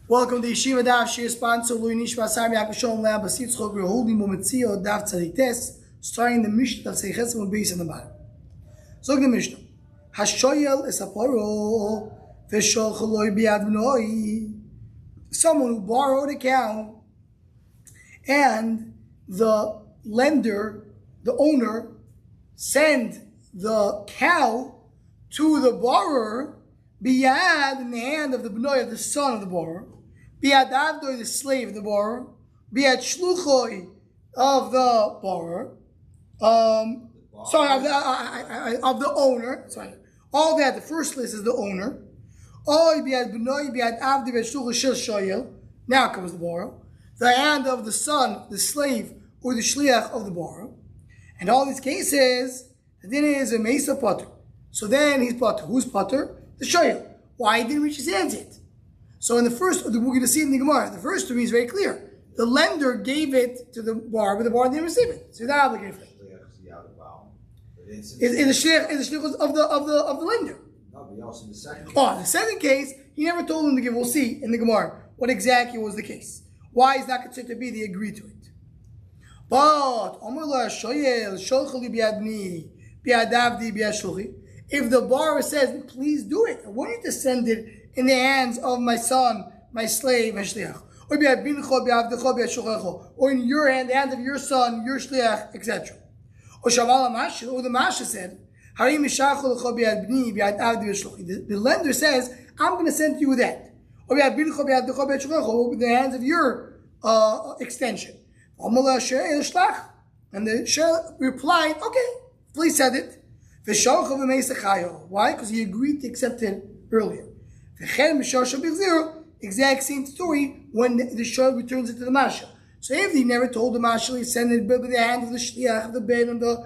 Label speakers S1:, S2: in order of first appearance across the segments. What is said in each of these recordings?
S1: Welcome to Yeshiva Daf Shir sponsor Lui Nishma Sami Akashon Lab Basit Chok. We're holding Metzia Daf Tzadites, starting the Mishnah of Seiches and base on the bottom. So the Mishnah. Hashoyel es aporo v'shol chaloi biad v'noi. Someone who borrowed a cow, and the lender, the owner, sent the cow to the borrower, biyad, in the hand of the bnoi, of the son of the borrower, biyad avdoi, the slave of the borrower, biyad shluchoi, of the borrower, of the owner, sorry, all that, the first list is the owner, oy biyad bnoi, biyad avdoi, biyad shluchoi shel shoyel, now comes the borrower, the hand of the son, the slave, or the shliach of the borrower, and all these cases, the din is a mesa potter. So then he's potter. Who's potter? The shoyel. Why he didn't reach his hands yet? So in the first, we're going to see it in the Gemara. The first to me is very clear. The lender gave it to the borrower, but the borrower didn't receive it. So he's not obligated for it. Is the shliach of the lender?
S2: No, but also in the second case.
S1: Oh, the second case, he never told him to give. We'll see in the Gemara what exactly was the case. Why is that considered to be? They agreed to it. But if the borrower says, please do it, I want you to send it in the hands of my son, my slave, or in your hand, the hand of your son, your shliach, etc. Or the Masha said, the lender says, I'm going to send you that. Or the hands of your extension. And the shell replied, okay, please send it. Why? Because he agreed to accept it earlier. Exact same story when the shell returns it to the mashal. So if he never told the mashal, he sent it with the hand of the shliach, of the ben, of the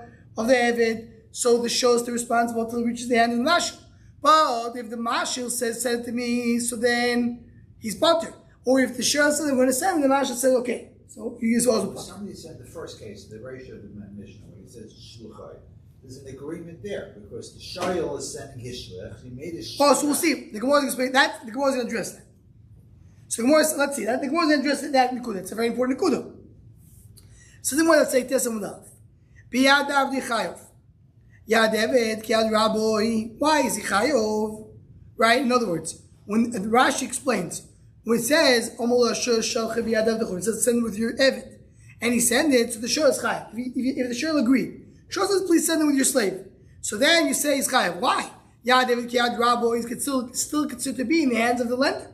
S1: eved, so the shell is still responsible until it reaches the hand of the mashal. But if the mashal says, send it to me, so then he's potter. Or if the shell says, I'm going to send him, the mashal says, okay. So he is also potter.
S2: Somebody said the first case, the ratio of the Mishnah, when he says shluchai, there's an agreement there because the shayel is sending his shliach. He made his shliach.
S1: Oh, so we'll see. The Gemara is going to explain that. The Gemara is going to address that. So the Gemara, let's see that. The Gemara is going to address that nikuda. It's a very important nikuda. So the Gemara, let's say this and without. Biyad avdi chayov. Yad evet kiyad raboi. Why is he chayov? Right? In other words, when Rashi explains, when it says, it says send it with your evet, and he sent it, so the shul is chayav. If the shul agreed, shul says please send it with your slave. So then you say he's chayav. Why? Yad evet kiyad rabo is still considered to be in the hands of the lender.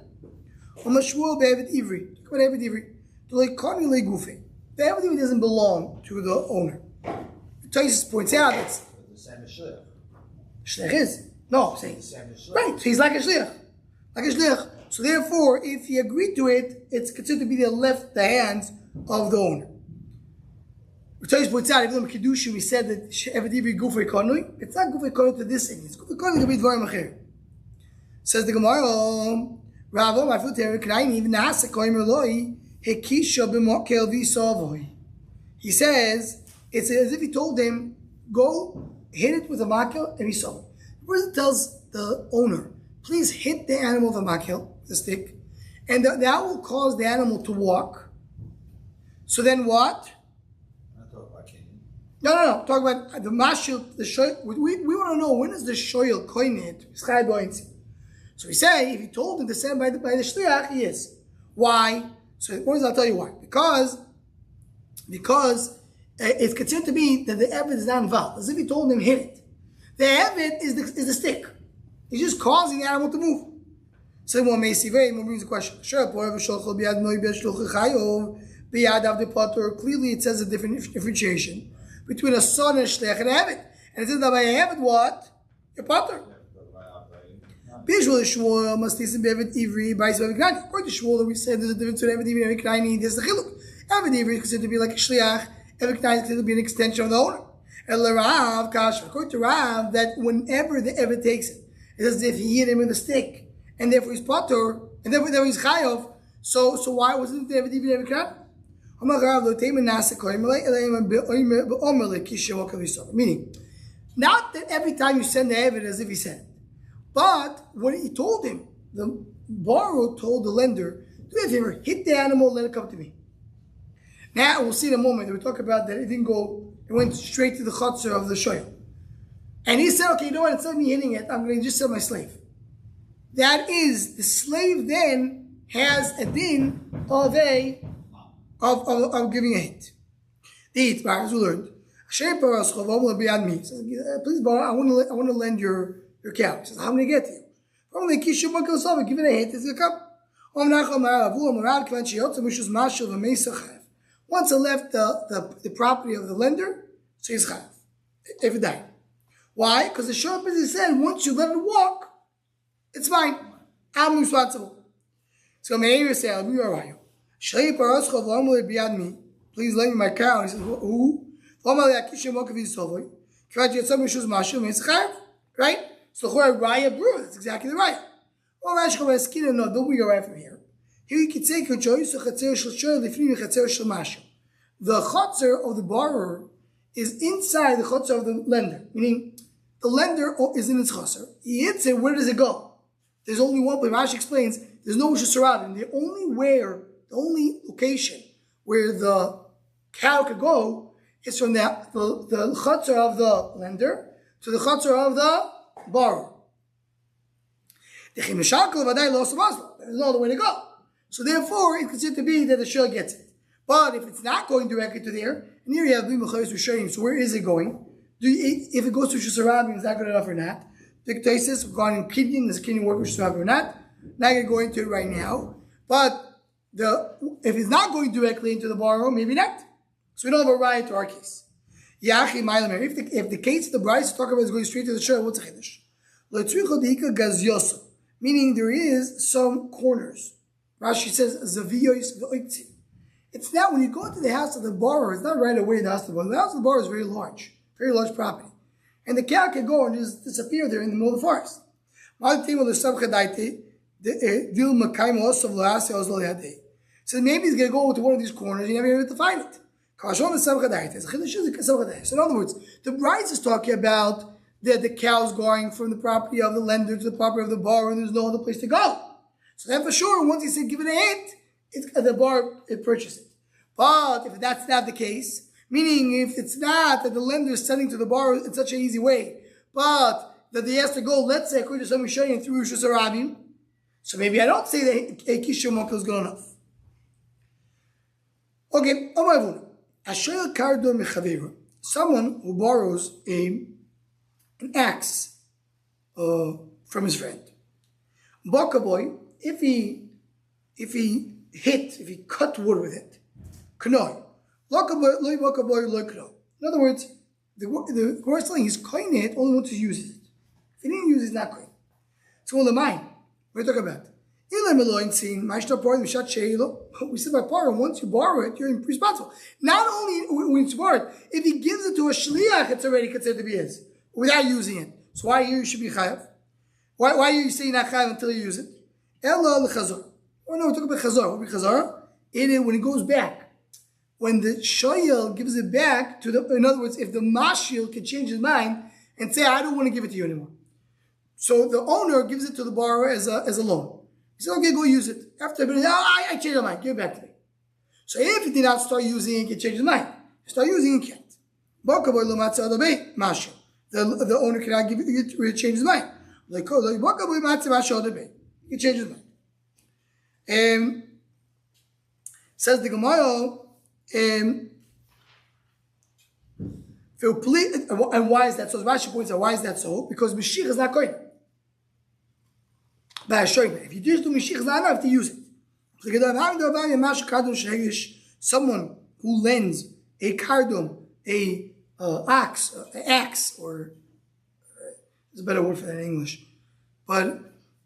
S1: Umashmuel be'evet ivri. What evet ivri? The evet ivri doesn't belong to the owner. Tosis points out it's
S2: the same as shliach.
S1: Shliach is no saying right. So he's like a shliach, like a shliach. So therefore, if he agreed to it, it's considered to be the hands of the owner. Tosis points out even in Kiddushin we said that evet ivri gufay konui. It's not gufay konui to this thing. It's gufay konui to be dvarim acher. Says the Gemara. Ravo, my foot there, he says, it's as if he told him, go hit it with a makel and he saw it. The person tells the owner, please hit the animal with a makel, the stick, and that will cause the animal to walk. So then what? No. Talk about the mashil, the shoyel. We want to know, when is the shoyel koinit? So we say, if he told him to send by the shliach, he is. Why? So I'll tell you why. Because it's considered to be that the evet is not involved. As if he told him hit it. The evet is the stick. He's just causing the animal to move. So one may see very more brings the question. Clearly it says a differentiation between a son and a shliach and an evet. And it says that by a evet what? You're potter. Visually, Shmuel must listen to Evet Ivri by Yisrael V'Gnani. According to Shmuel, we said there's a difference between Evet Ivri and Evet Gnani. There's the chiluk. Evet Ivri is considered to be like a shliach. Evet Gnani is considered to be an extension of the owner. And Rav Kasha, according to Rav, that whenever the Evet takes it, it's as if he hit him with a stick, and therefore he's potter, and therefore he's chayov. So why wasn't the Evet Ivri Evet Gnani? Meaning, not that every time you send the Evet as if he said it. But what he told him, the borrower told the lender Do me a favor, hit the animal, let it come to me. Now we'll see in a moment that we talk about that it didn't go, it went straight to the chutzner of the shoyl. And he said, okay, you know what, instead of me hitting it, I'm going to just sell my slave. That is, the slave then has a din of giving a hit. The hit, as we learned. Please, Bava, I want to lend your cow. He says, how am I going to get to you? Give it a hit, it's going to come. Once I left the property of the lender, so he's chayav. If it died. Why? Because the Shor said, once you let it walk, it's fine. I'm responsible. So Meir said, I'll be all right. Please lend me my cow. And he says, who? Right? So Raya brew. That's exactly the Raya. No, don't be right from here. Here you could say, the chotzer of the borrower is inside the chotzer of the lender. Meaning, the lender is in its chotzer. He hits it, where does it go? There's only one place. Rashi explains, there's no shusarabim. The only location where the cow could go is from the chotzer of the lender to the chotzer of the borrower. There's no other way to go. So therefore, it's considered to be that the shul gets it. But if it's not going directly to there, and here you have so where is it going? If it goes to Shusarabim, is that good enough or not? The Taisis regarding kidney, does kidney work with Shusarabim or not? Not going to go into it right now. But if it's not going directly into the borrower, maybe not. So we don't have a right to our case. If the case the Bryce talk about is going straight to the shul, what's a chiddush? Meaning there is some corners. Rashi says, Zaviyois v'oitzi. It's not when you go to the house of the borrower, it's not right away in the house of the borrower. The house of the borrower is very large property. And the cow can go and just disappear there in the middle of the forest. So maybe he's going to go to one of these corners and you're never able to find it. So in other words, the Bryce is talking about that the cow's going from the property of the lender to the property of the borrower and there's no other place to go. So then for sure, once he said give it a hit, the borrower purchased it. But if that's not the case, meaning if it's not that the lender is sending to the borrower in such an easy way, but that he has to go, let's say, according to some Mishnah, through Rishus Harabim, so maybe I don't say that a Kishur Mokel is good enough. Okay, someone who borrows an axe from his friend. Bokaboy, if he cut wood with it, kanoi. In other words, the Gemara is telling he's koine it only once he uses it. If he didn't use it, he's not koine. So on the mind, what are you talking about? We said by borrow, once you borrow it, you're responsible. Not only when you borrow it, if he gives it to a shliach, it's already considered to be his, without using it. So why you should be chayav? Why are you saying not chayav until you use it? Ella l'chazor. Oh no, we're talking about chazor. What is chazor? It is when it goes back. When the shoyel gives it back to the, in other words, if the mashil can change his mind and say, I don't want to give it to you anymore. So the owner gives it to the borrower as a loan. He said, okay, go use it. After a bit, I changed my mind, give it back to me. So if he did not start using it, he can change his mind. If start using it, he can't. The owner cannot give it, change his mind. He can change his mind. Says the Gemara, and why is that so? Rashi points out, why is that so? Because Mashiach is not going. But I show you, if you just do Mashiach, it's not enough to use it. Someone who lends a kardom, an axe, or there's a better word for that in English, but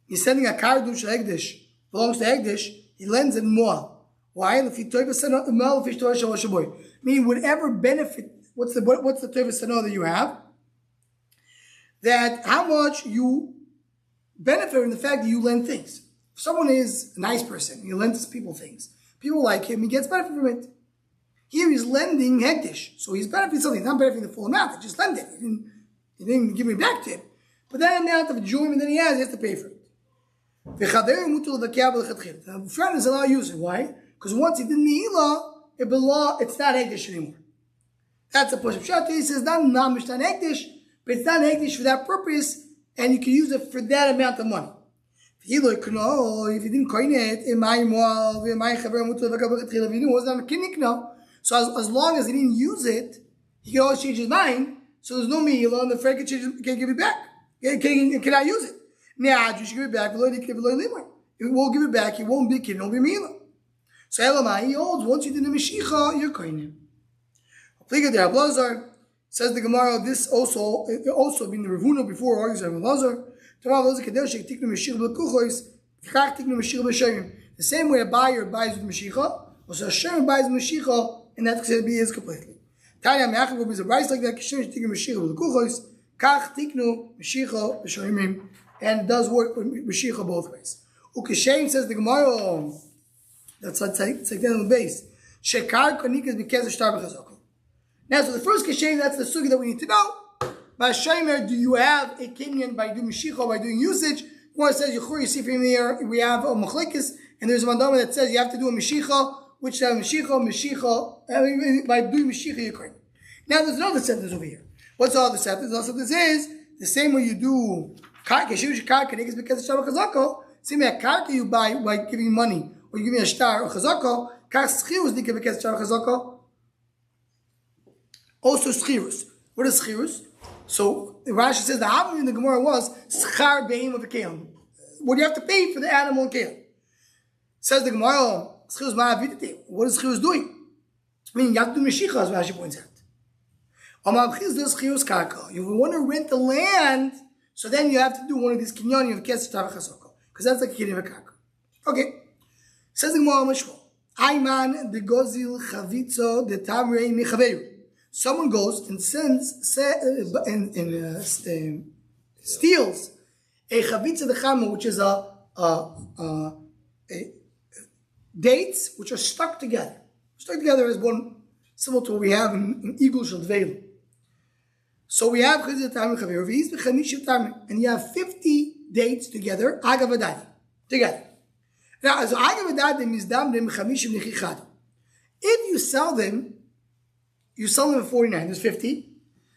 S1: he's sending a kardom shehegdish, belongs to Hegdish, he lends it moal. Why? Meaning whatever benefit, what's the Teva Sanah that you have? That how much you benefit from the fact that you lend things. If someone is a nice person, he lends people things. People like him, he gets benefit from it. Here he's lending hektish, so he's benefiting something. He's not benefiting the full amount, he just lent it. He didn't give me back to him. But that amount of enjoyment that he has to pay for it. The friend is allowed to use it. Why? Because once he did Mihila, it's not Hekdesh anymore. That's a push-up. He says, not Hekdesh, but it's not Hekdesh for that purpose, and you can use it for that amount of money. If you didn't coin it, so as long as he didn't use it, he can always change his mind. So there's no Mihila, and the friend can give it back. Cannot use it. Now, you should give it back. It won't give it back. It won't be kid. It won't be Mihila. So Elamai, he holds, once you did the Meshicha, you're koinim. There, Abelazar says the Gemara, this also being the Ravuna before argues of Abelazar. The same way a buyer buys with Meshicha, also a Shem buys with Meshicha, and that's going to be his completely. Tanya Me'achim is a price like that, Kishem Tiknu Meshicha with Kuchois, Kach Tiknu Meshicha B'Shoimim, and does work with Meshicha both ways. Ukeshem says the Gemara, that's like that on the base. Shekar Konik is because of Shtar B'Chazoko. Now, so the first Keshem, that's the sugi that we need to know. By Shomer, do you have a Kenyan by doing Meshicha, by doing usage? One says, you see from here, we have a Machlekes, and there's a mandama that says you have to do a Meshicha, which is Meshicha, by doing Meshicha, you're koinim. Now, there's another sentence over here. What's the other sentence? The other sentence is the same way you do Karka, is because of Shtar B'Chazoko. Same way a Karka you buy by giving money, or you give me a Shtar or Chazoko, Kach Schirus, because of Shtar B'Chazoko. Also schirus. What is schirus? So Rashi says the Havamim in the Gemara was schar beim of a kelim. What do you have to pay for the animal and kelim? Says the Gemara, schirus ma'avidite. What is schirus doing? I mean, you have to do meshicha, as Rashi points out. Amavchiz does schirus karka. If you want to rent the land, so then you have to do one of these kinyonim of kesef tavachasoko, because that's like a kinyan of a karka. Okay. Says the Gemara Mishmol, Ayman de gozil chavitzo de tamrei michaveru. Someone goes and steals a chavitza de chama, which is a dates which are stuck together. Stuck together as one, similar to what we have in Eagle Shaldveil. So we have chavitza tamim chaveru, and you have 50 dates together, agavadadi, together. Now, as agavadadi mizdam dem chamishim nechichad. If you sell them at 49. There's 50.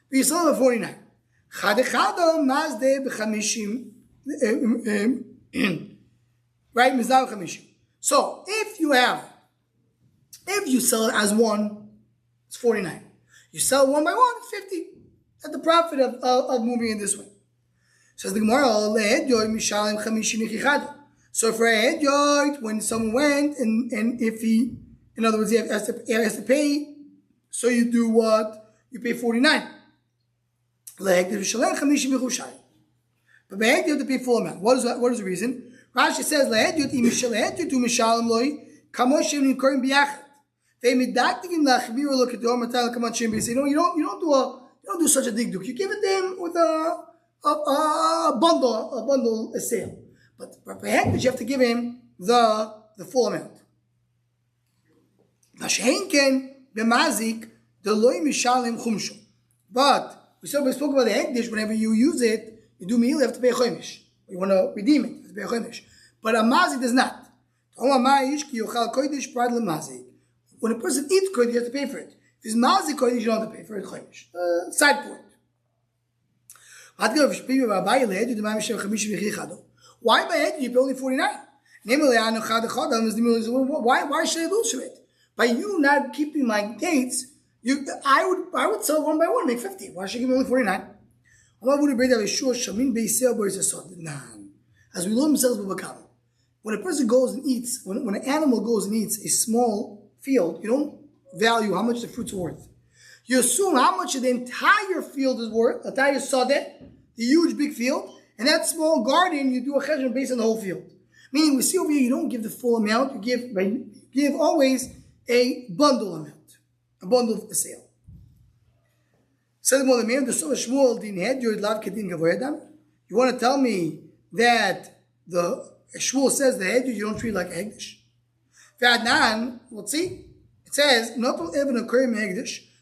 S1: But you sell them at 49. Chadechado mazde b'chamishim. Right? Mizdam b'chamishim. So, if you sell it as one, it's 49. You sell it one by one, it's 50. That's the profit of moving in this way. Says the Gemara, le'edyoy mishalim chamishim nechichado. So for a hedyoy, when someone went, and if he, in other words, he has to pay, so you do what? You pay 49. But you have to pay full amount. What is the reason? Rashi says, you don't do such a digduk. You give it them with a bundle, a sale. But you have to give him the full amount. But we spoke about the hekdesh. Whenever you use it, you do meal, you have to pay a chomish. You want to redeem it, you have to pay a chomish. But a mazik does not. When a person eats kodesh, you have to pay for it. If it's mazik kodesh, you don't have to pay for it. Chomish. Side point. Why by head you pay only 49? Why should I lose it? By you not keeping my dates, I would sell one by one, make 50. Why should I give me only 49? As we learn themselves, when a person goes and eats, when an animal goes and eats a small field, you don't value how much the fruits are worth. You assume how much the entire field is worth, the entire sadeh, the huge big field, and that small garden, you do a cheshbon based on the whole field. Meaning, we see over here, you don't give the full amount, you give always a bundle amount, a bundle of the sale. You want to tell me that the Shmuel says the head you don't treat like Hegdish? Let's see. It says,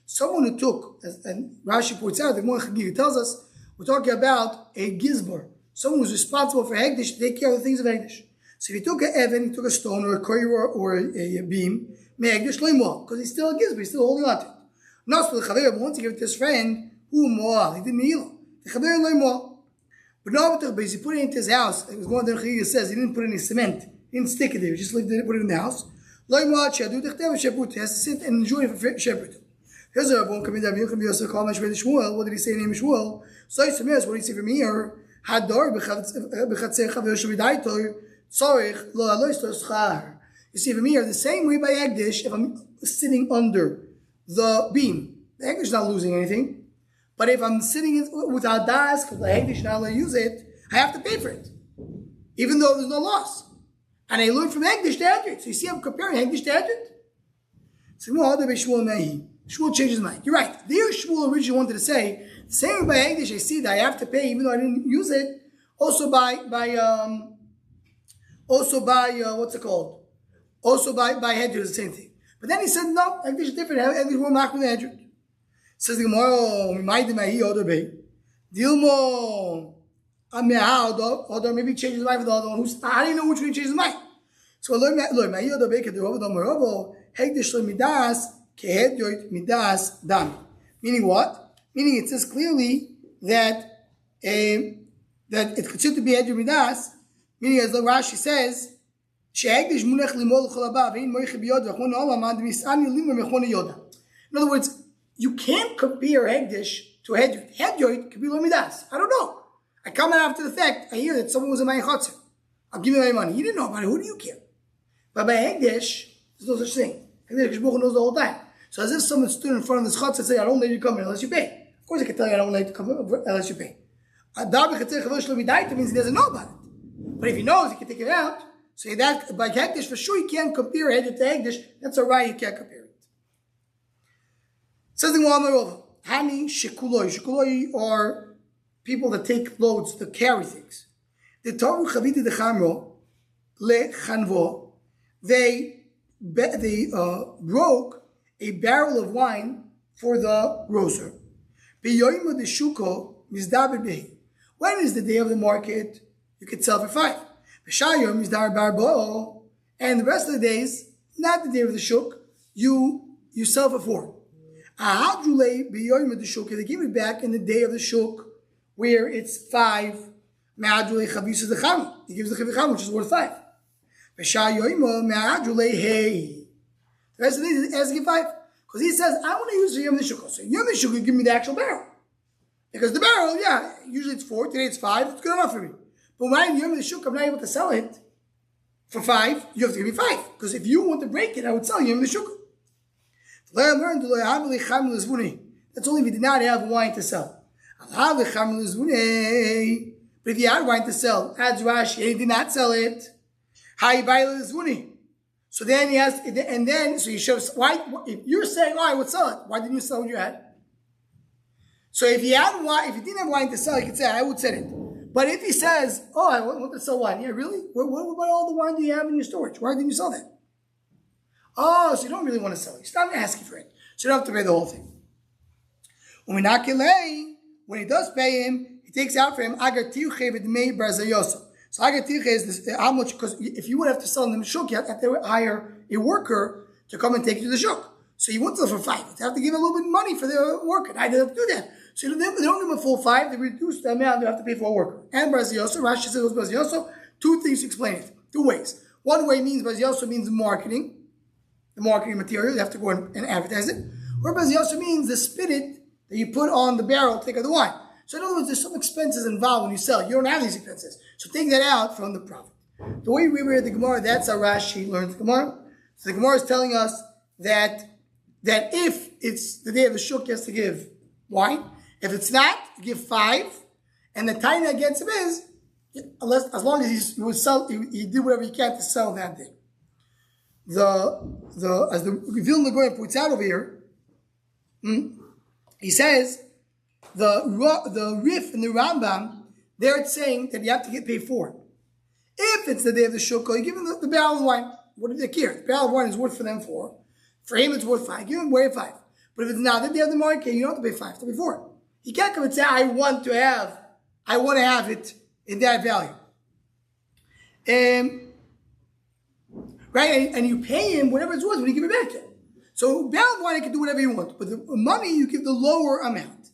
S1: someone who took, and Rashi points out, the Gemara Chagir tells us, we're talking about a gizbar, someone who's responsible for Hegdish to take care of the things of Hegdish. So if he took an Evan, he took a stone or a coir or a beam, Hegdish Leimol, because he's still a Gizber, he's still holding on to it. Not for the Chaver, wants to give it to his friend, who Moal, he didn't heal him. The Chaver Leimol. But now, because he put it into his house, it was one of the Chagiga says, he didn't put any cement, he didn't stick it there, he just put it in the house. Leimol, Shadu, he has to sit and enjoy it for Shepherd. Here's a one coming down. What did he say in name Shmuel? So what do you say from here? Hador b'chatzer chaver shvidaito tzorich lo alois to schar. You see from here the same way by Hegdish. If I'm sitting under the beam, the Hegdish is not losing anything. But if I'm sitting without das, because the Hegdish not allowed to use it, I have to pay for it, even though there's no loss. And I learned from Hegdish to Hedrit. So you see, I'm comparing Hegdish to Hedrit. So Shmuel changed his mind. You're right. There, Shmuel originally wanted to say, the same way by Hegdish, I see that I have to pay even though I didn't use it. Also by what's it called? Also by Hedrit is the same thing. But then he said, no, Hegdish is different. Hegdish will knock with Hedrit. Says the Gemara, maybe he changed his mind for the other one. How do you know which one he changed his mind? So Hegdish midas kehedyoit midas dami. Meaning what? Meaning it says clearly that that it's considered to be hedyoit midas. Meaning as the Rashi says, shehegdish munech limol cholabav vein moiche biyod v'chon olam ad misani limor mechon yoda. In other words, you can't compare Hegdish to Hedyoit. Hedyoit could be lo midas. I don't know. I come out after the fact. I hear that someone was in my chotzer. I'll give you my money. You didn't know about it. Who do you care? But by Hegdish, there's no such thing. Hegdish knows the whole time. So as if someone stood in front of this chotzer and said, I don't let you come in unless you pay. Of course I can tell you I don't let you come in unless you pay. It means he doesn't know about it. But if he knows, he can take it out. So that by Hegdish, for sure you can't compare Hedyoit to Hegdish. That's alright, you can't compare it. Says the Gemara, Hani Shekuloi. Shekuloi are people that take loads, that carry things. The Torah Chaviti de Chamro le Chanvo. They broke a barrel of wine for the grocer. Beyoyma de Shuko mizdaber behi. When is the day of the market? You can sell for 5. B'shayom mizdaber barbo. And the rest of the days, not the day of the shuk, you sell for 4. They give it back in the day of the shuk, where it's 5. He gives the chavicham, which is worth 5. The rest of the days is asking 5. Because he says, I want to use Yom Nishuk. So Yom Nishuk will give me the actual barrel. Because the barrel, usually it's 4, today it's 5, it's good enough for me. But when I'm Yom Nishuk, I'm not able to sell it for 5, you have to give me 5. Because if you want to break it, I would sell Yom Nishuk. That's only if you did not have wine to sell. But if you had wine to sell, adds Rashi, he did not sell it. So then he has, and then so he shows why. If you're saying, "Oh, I would sell it," why didn't you sell what you had? So if you had wine, if you didn't have wine to sell, you could say, "I would sell it." But if he says, "Oh, I want to sell wine," yeah, really? What about all the wine do you have in your storage? Why didn't you sell that? Oh, so you don't really want to sell it. He's not asking for it. So you don't have to pay the whole thing. When he does pay him, he takes out for him agar tirche v'dmei barzayoso. So agar tirche is this, how much, because if you would have to sell in the shuk, you have to hire a worker to come and take you to the shuk. So you won't sell for 5. You have to give a little bit of money for the worker. I didn't do that. So they don't give him a full 5, they reduce the amount they have to pay for a worker. And barzayoso, Rashi says it was barzayoso. 2 things to explain it. 2 ways. One way means barzayoso means marketing. The marketing material, you have to go and advertise it. Or barzayoso means the spirit that you put on the barrel to take out the wine. So in other words, there's some expenses involved when you sell. You don't have these expenses. So take that out from the profit. The way we read the Gemara, that's how Rashi learns the Gemara. So the Gemara is telling us that if it's the day of the shuk, he has to give wine. If it's not, give 5. And the taina against him is, as long as he would sell, he did whatever he can to sell that day. As the Vilna Goyen points out over here, he says the Rif and the Rambam, they're saying that you have to get paid for it. If it's the day of the shukah, you give him the barrel of wine. What do they care? The barrel of wine is worth for them 4. For him, it's worth 5. Give him away 5. But if it's not the day of the market, you don't have to pay 5. It's to pay 4. He can't come and say, I want to have it in that value. Right? And you pay him whatever it's worth when you give it back to him. So barrel of wine, you can do whatever you want. But the money, you give the lower amount.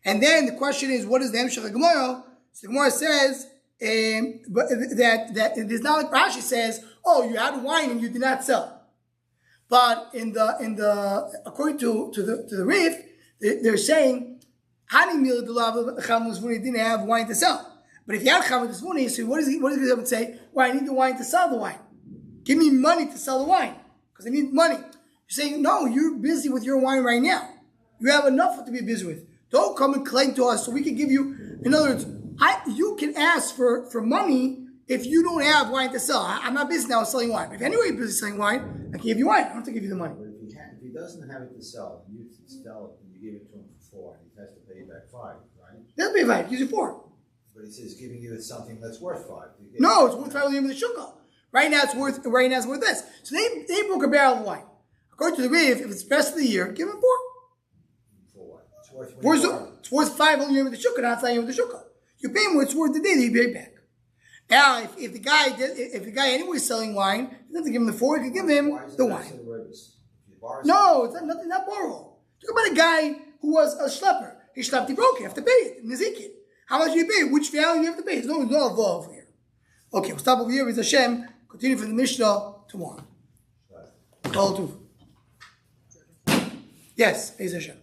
S1: And then the question is, what is the Hemshech Gemara? So the Gemara says that it is not like Rashi says, oh, you had wine and you did not sell. But according to the Rif, they're saying, he didn't have wine to sell. But if you had Chav Tzvuni, so what does he say? Well, I need the wine to sell the wine. Give me money to sell the wine. Because I need money. You're saying, no, you're busy with your wine right now. You have enough to be busy with. Don't come and claim to us so we can give you, in other words, you can ask for money if you don't have wine to sell. I'm not busy now selling wine. If anyway you're busy selling wine, I can give you wine. I don't have to give you the money.
S2: But if he doesn't have it to sell, and you sell it and you give it to him for 4, and he has to pay you back 5, right?
S1: He doesn't pay 5, he gives you 4.
S2: But he says giving you something that's worth 5.
S1: No, it's worth 5 only with the shukah. Right now it's worth this. So they broke a barrel of wine. According to the Riv, if it's the best of the year, give him 4.
S2: For what? It's
S1: worth 5 only with the shukah, not selling with the shukah. You pay him what it's worth the day that you pay back. Now, if the guy anyway is selling wine, he doesn't give him the 4, he can give him the wine. No, it's not borrow. Talk about a guy who was a schlepper. He schlepped, he broke it. You have to pay it. Nizikin. How much do you pay? Which value you have to pay? There's no law over here. Okay, we'll stop over here with Hashem. Continue for the Mishnah tomorrow. All Yes, Hashem.